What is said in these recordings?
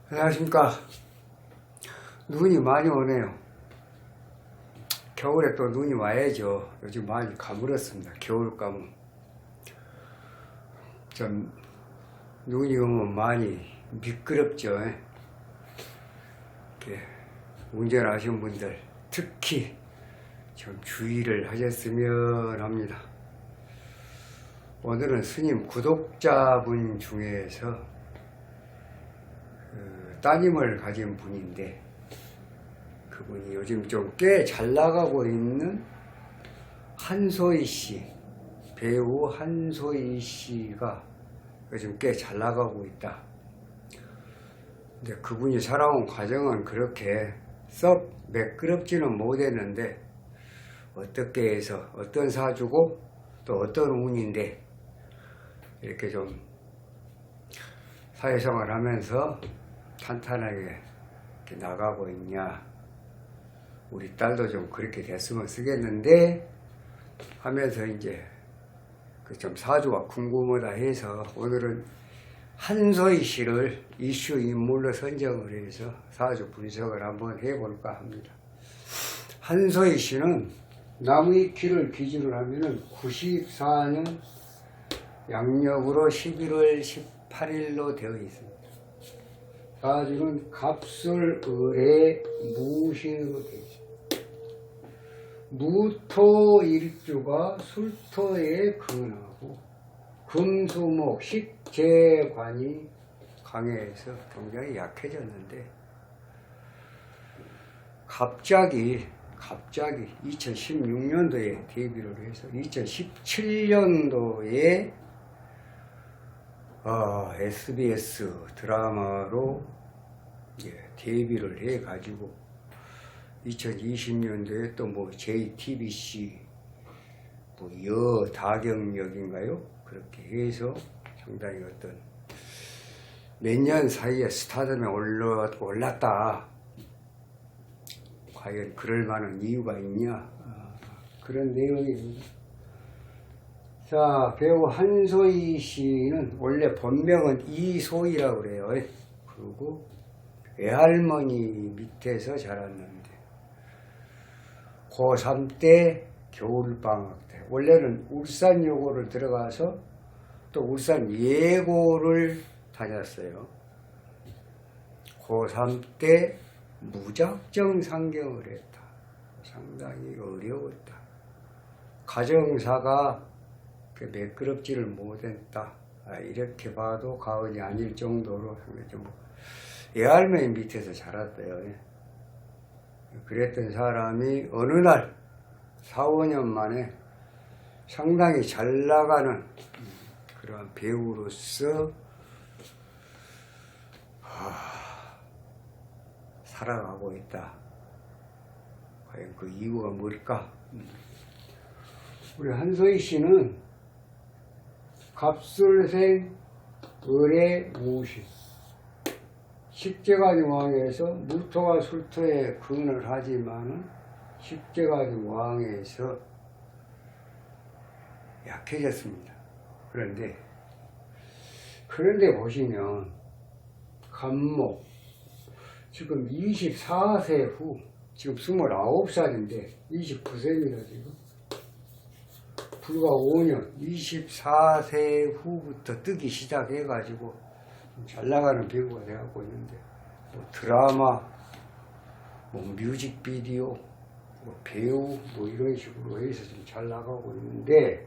안녕하십니까. 눈이 많이 오네요. 겨울에 또 눈이 와야죠. 요즘 많이 가물었습니다. 겨울감은. 좀 눈이 오면 많이 미끄럽죠. 이렇게 운전하시는 분들 특히 좀 주의를 하셨으면 합니다. 오늘은 스님 구독자분 중에서 따님을 가진 분인데, 그분이 요즘 좀 꽤 잘 나가고 있는 한소희 씨, 배우 한소희 씨가 요즘 꽤 잘 나가고 있다. 근데 그분이 살아온 과정은 그렇게 썩 매끄럽지는 못했는데, 어떻게 해서 어떤 사주고 또 어떤 운인데 이렇게 좀 사회생활 하면서 탄탄하게 이렇게 나가고 있냐. 우리 딸도 좀 그렇게 됐으면 쓰겠는데 하면서 이제 그 좀 사주가 궁금하다 해서 오늘은 한소희 씨를 이슈 인물로 선정을 해서 사주 분석을 한번 해볼까 합니다. 한소희 씨는 나무위키를 기준으로 하면은 94년 양력으로 11월 18일로 되어 있습니다. 사주는 갑술, 을의, 무신으로 되어 있습니다. 무토 일주가 술토에 근하고 금수목 식재관이 강해서 굉장히 약해졌는데, 갑자기 2016년도에 데뷔를 해서 2017년도에 SBS 드라마로 데뷔를 해가지고 2020년도에 또 뭐 JTBC 뭐 여다경역인가요? 그렇게 해서 상당히 어떤 몇 년 사이에 스타덤에 올랐다. 과연 그럴 만한 이유가 있냐? 그런 내용입니다. 자, 배우 한소희 씨는 원래 본명은 이소희라고 그래요. 그리고 외할머니 밑에서 자랐는데 고3 때 겨울방학 때 원래는 울산여고를 들어가서 또 울산 예고를 다녔어요. 고3 때 무작정 상경을 했다. 상당히 어려웠다. 가정사가 매끄럽지를 못했다. 이렇게 봐도 과언이 아닐 정도로 외할머니 밑에서 자랐대요. 그랬던 사람이 어느 날 4, 5년 만에 상당히 잘 나가는 그런 배우로서 살아가고 있다. 과연 그 이유가 뭘까? 우리 한소희 씨는 갑술생 을의 무신 식재가지왕에서 무토와 술토에 근을 하지만은 식재가지왕에서 약해졌습니다. 그런데 보시면 간목 지금 24세 후 지금 29살인데 29세입니다. 지금 불과 5년 24세 후부터 뜨기 시작해가지고 잘 나가는 배우가 되어가고 있는데, 뭐 드라마, 뭐 뮤직비디오, 뭐 배우, 뭐 이런 식으로 해서 좀 잘 나가고 있는데,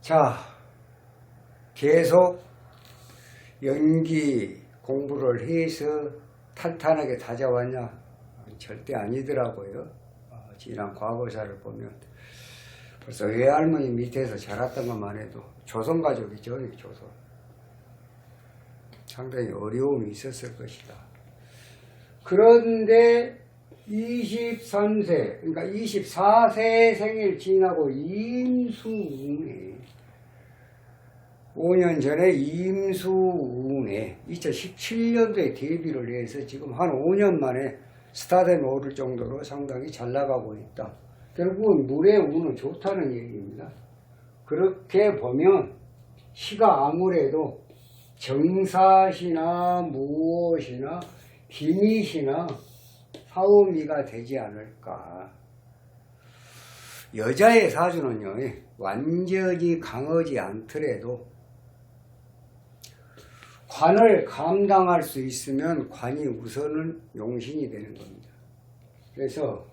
자, 계속 연기 공부를 해서 탄탄하게 다져왔냐? 절대 아니더라고요. 지난 과거사를 보면 벌써 외할머니 밑에서 자랐던 것만 해도 조선가족이죠. 조선. 상당히 어려움이 있었을 것이다. 그런데 23세, 그러니까 24세 생일 지나고 임수운에 5년 전에 임수운에 2017년도에 데뷔를 해서 지금 한 5년 만에 스타덤에 오를 정도로 상당히 잘 나가고 있다. 결국은 물의 운은 좋다는 얘기입니다. 그렇게 보면 시가 아무래도 정사시나 무엇이나 기밋이나 사오미가 되지 않을까. 여자의 사주는요, 완전히 강하지 않더라도 관을 감당할 수 있으면 관이 우선은 용신이 되는 겁니다. 그래서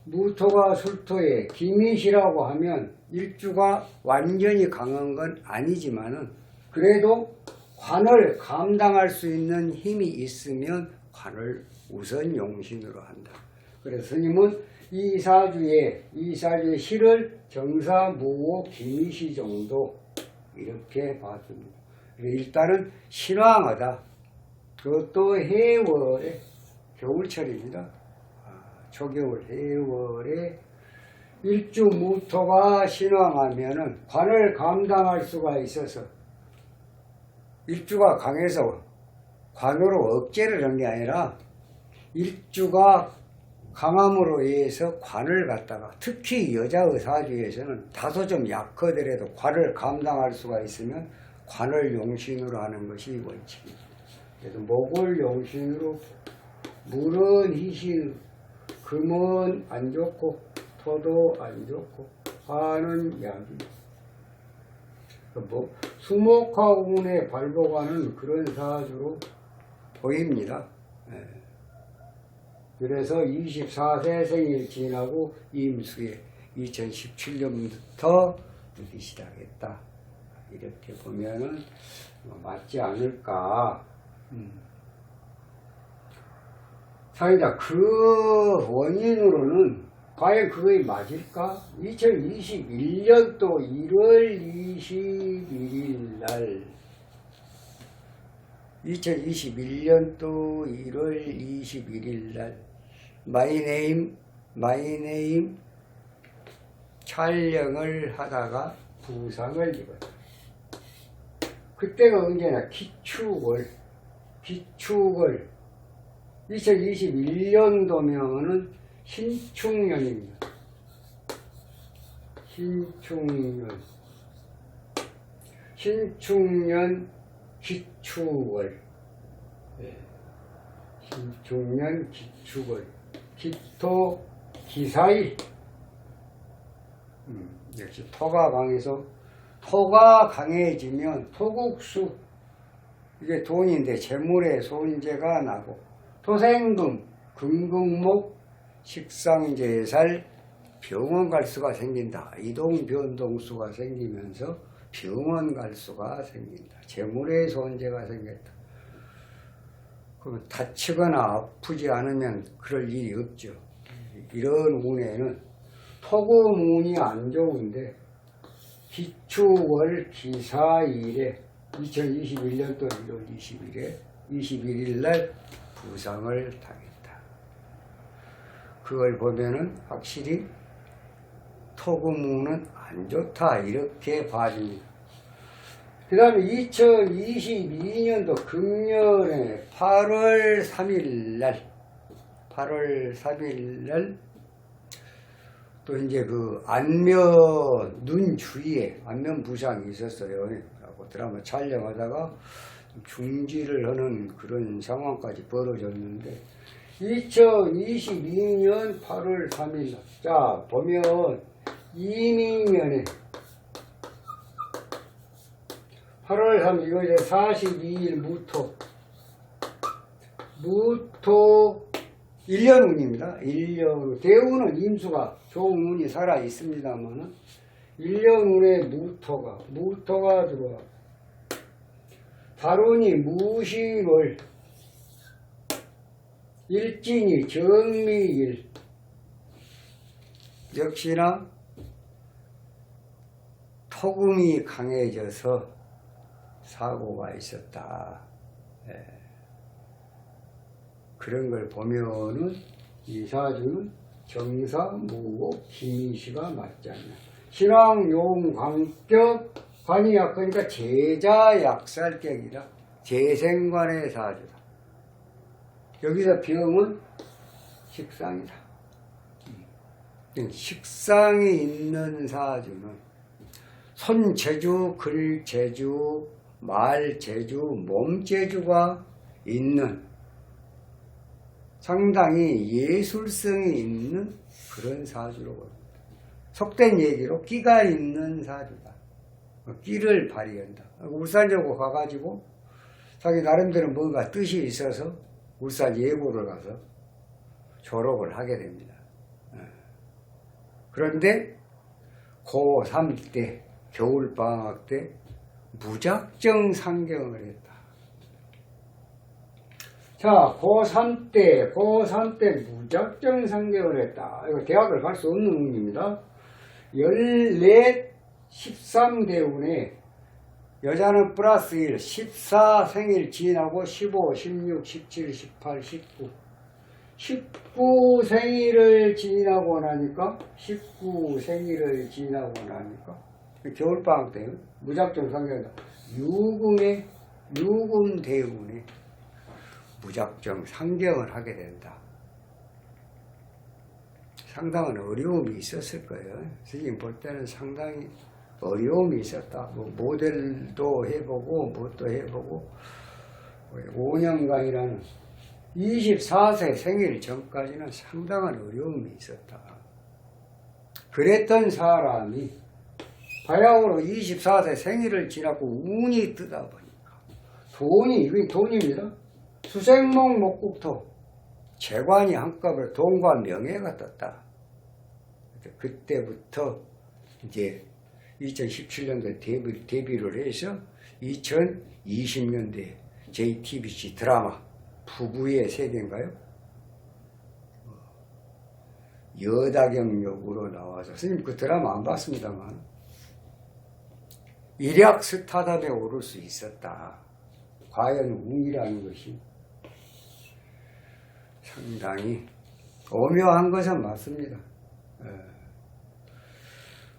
무토가 술토에 기밋이라고 하면 일주가 완전히 강한 건 아니지만은 그래도 관을 감당할 수 있는 힘이 있으면 관을 우선 용신으로 한다. 그래서 스님은 이 사주의 실을 정사, 무호, 기밋이 정도 이렇게 봐줍니다. 일단은 신왕하다. 그것도 해월에 겨울철입니다. 초겨울 해월에 일주 무토가 신왕하면은 관을 감당할 수가 있어서 일주가 강해서 관으로 억제를 한 게 아니라 일주가 강함으로 의해서 관을 갖다가 특히 여자의 사주에서는 다소 좀 약하더라도 관을 감당할 수가 있으면 관을 용신으로 하는 것이 원칙입니다. 그래서 목을 용신으로 물은 희신, 금은 안 좋고 토도 안 좋고 화는 약이. 수목화운에 발복하는 그런 사주로 보입니다. 그래서 24세 생일 지나고 임수에 2017년부터 뜨기 시작했다. 이렇게 보면은 맞지 않을까. 사이다 그 원인으로는 과연 그것이 맞을까? 2021년도 1월 21일 날 2021년도 1월 21일 날 마이네임 촬영을 하다가 부상을 입었다. 그때가 언제나 기축월 2021년도면은 신축년입니다. 신축년 기축월. 신축년 기축월. 기토 기사일. 역시 토가 강해서 토가 강해지면 토국수 이게 돈인데 재물의 손재가 나고 토생금 금극목 식상제살 병원 갈 수가 생긴다. 이동 변동수가 생기면서 병원 갈 수가 생긴다. 재물의 손재가 생겼다. 그럼 다치거나 아프지 않으면 그럴 일이 없죠. 이런 운에는 토금운이 안 좋은데 기축월 기사일에 2021년도 1월 21일 날 부상을 당했다. 그걸 보면은 확실히 토금운은 안 좋다 이렇게 봐줍니다. 그 다음에 2022년도 금년에 8월 3일 날 또 이제 그 안면 눈 주위에 안면 부상이 있었어요. 라고 드라마 촬영하다가 중지를 하는 그런 상황까지 벌어졌는데 2022년 8월 3일 자 보면 이민년에 8월 3일 이거 이제 42일 무토 1년 운입니다. 1년 대운은 임수가 좋은 운이 살아 있습니다만은 1년 운에 무토가 들어와. 달운이 무신월, 일진이 정미일. 역시나 토금이 강해져서 사고가 있었다. 그런 걸 보면은 이 사주는 정사, 무호, 기미시가 맞지 않나. 신왕, 용, 광격, 관이 약하니까 제자 약살격이라 재생관의 사주다. 여기서 병은 식상이다. 식상이 있는 사주는 손재주, 글재주, 말재주, 몸재주가 있는 상당히 예술성이 있는 그런 사주로 봅니다. 속된 얘기로 끼가 있는 사주다. 끼를 발휘한다. 울산여고 가가지고 자기 나름대로 뭔가 뜻이 있어서 울산 예고를 가서 졸업을 하게 됩니다. 그런데 고3 때 겨울방학 때 무작정 상경을 했다. 자, 고3 때 무작정 상경을 했다. 이거 대학을 갈 수 없는 운입니다. 14, 13대운에 여자는 플러스 1, 14 생일 지나고 15, 16, 17, 18, 19 19 생일을 지나고 나니까 겨울방학 때 무작정 상경이다. 유금 대운에 무작정 상경을 하게 된다. 상당한 어려움이 있었을 거예요. 선생님 볼 때는 상당히 어려움이 있었다. 뭐 모델도 해보고 뭣도 해보고 5년간이라는 24세 생일 전까지는 상당한 어려움이 있었다. 그랬던 사람이 바야흐로 24세 생일을 지나고 운이 뜨다 보니까 이게 돈입니다. 수생목 목국토 재관이 한꺼번에 돈과 명예가 떴다. 그때부터 이제 2017년도에 데뷔를 해서 2020년도에 JTBC 드라마 부부의 세계인가요? 여다경 역으로 나와서 선생님 그 드라마 안 봤습니다만 일약 스타덤에 오를 수 있었다. 과연 운이라는 것이 상당히 오묘한 것은 맞습니다.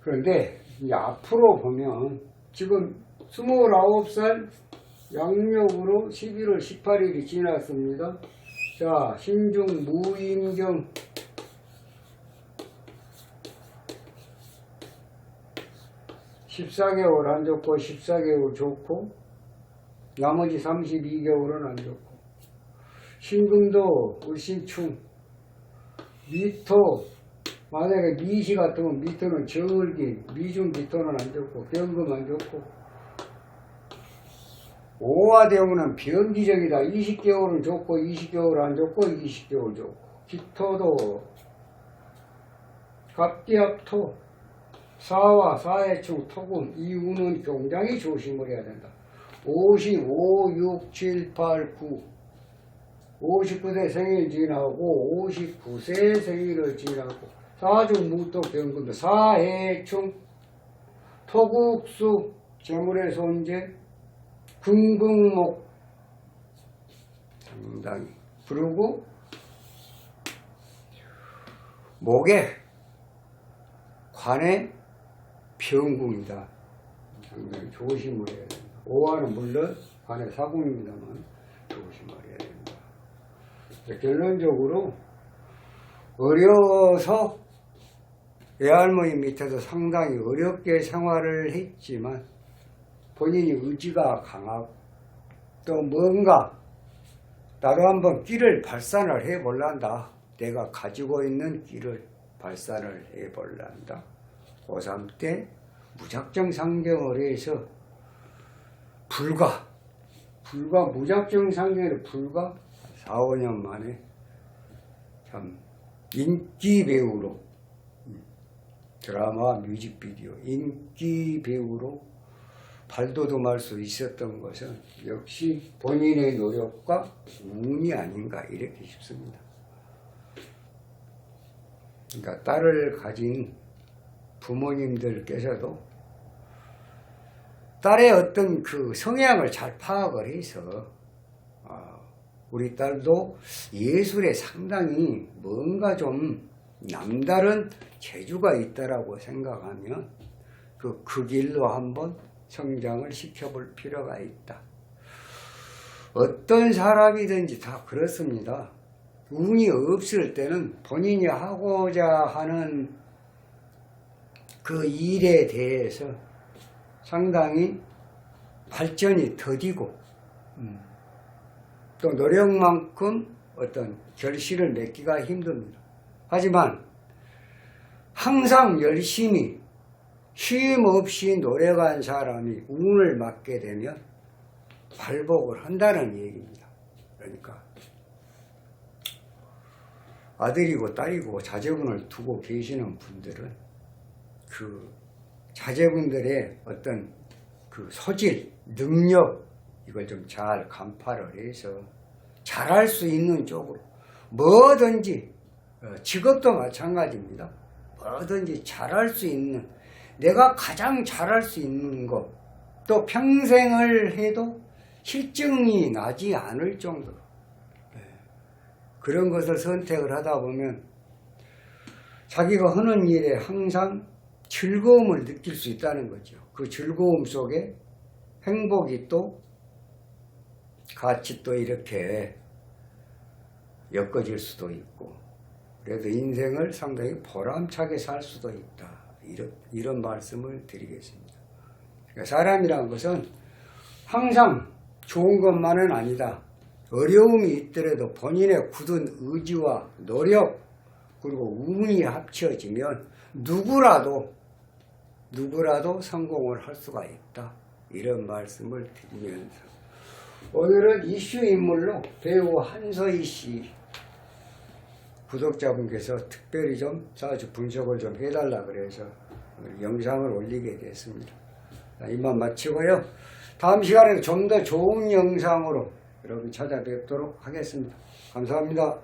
그런데 이제 앞으로 보면 지금 29살 양력으로 11월 18일이 지났습니다. 자, 신중 무임경 14개월 안 좋고 14개월 좋고 나머지 32개월은 안 좋고 신금도 을신충 미토 만약에 미시 같으면 미토는 절기 미중 미토는 안 좋고 병금 안 좋고 오화대운은 변기적이다. 20개월은 좋고 20개월 안 좋고 20개월 좋고 기토도 갑기합토 사화 사해충 토금 이 운은 굉장히 조심을 해야 된다. 55, 6, 7, 8, 9 59세 생일 지나고 59세 생일을 지나고 사중 무토 병금도 사해충 토국수 재물의 손재 금극목 상당히 그리고 목에 관에 병궁이다. 상당히 조심을 해야 된다. 오화는 물론 관에 사궁입니다만 조심을 해야 된다. 결론적으로 어려워서 외할머니 밑에서 상당히 어렵게 생활을 했지만 본인이 의지가 강하고 또 뭔가 나도 한번 끼를 발산을 해볼란다. 내가 가지고 있는 끼를 발산을 해볼란다. 고3 때 무작정 상경을 해서 불과 무작정 상경을 불과 4, 5년 만에 참 인기 배우로 드라마 뮤직비디오 인기 배우로 발돋움할 수 있었던 것은 역시 본인의 노력과 운이 아닌가 이렇게 싶습니다. 그러니까 딸을 가진 부모님들께서도 딸의 어떤 그 성향을 잘 파악을 해서 우리 딸도 예술에 상당히 뭔가 좀 남다른 재주가 있다라고 생각하면 그 길로 한번 성장을 시켜볼 필요가 있다. 어떤 사람이든지 다 그렇습니다. 운이 없을 때는 본인이 하고자 하는 그 일에 대해서 상당히 발전이 더디고 또 노력만큼 어떤 결실을 맺기가 힘듭니다. 하지만 항상 열심히 쉼 없이 노력한 사람이 운을 맞게 되면 발복을 한다는 얘기입니다. 그러니까 아들이고 딸이고 자제분을 두고 계시는 분들은 그 자제분들의 어떤 그 소질, 능력 이걸 좀 잘 간파를 해서 잘할 수 있는 쪽으로 뭐든지 직업도 마찬가지입니다. 뭐든지 잘할 수 있는 내가 가장 잘할 수 있는 것 또 평생을 해도 실증이 나지 않을 정도로 그런 것을 선택을 하다 보면 자기가 하는 일에 항상 즐거움을 느낄 수 있다는 거죠. 그 즐거움 속에 행복이 또 같이 또 이렇게 엮어질 수도 있고 그래도 인생을 상당히 보람차게 살 수도 있다. 이런 말씀을 드리겠습니다. 그러니까 사람이라는 것은 항상 좋은 것만은 아니다. 어려움이 있더라도 본인의 굳은 의지와 노력 그리고 운이 합쳐지면 누구라도 성공을 할 수가 있다. 이런 말씀을 드리면서 오늘은 이슈 인물로 배우 한서희 씨 구독자분께서 특별히 좀 자주 분석을 좀 해달라 그래서 영상을 올리게 됐습니다. 이만 마치고요. 다음 시간에는 좀 더 좋은 영상으로 여러분 찾아뵙도록 하겠습니다. 감사합니다.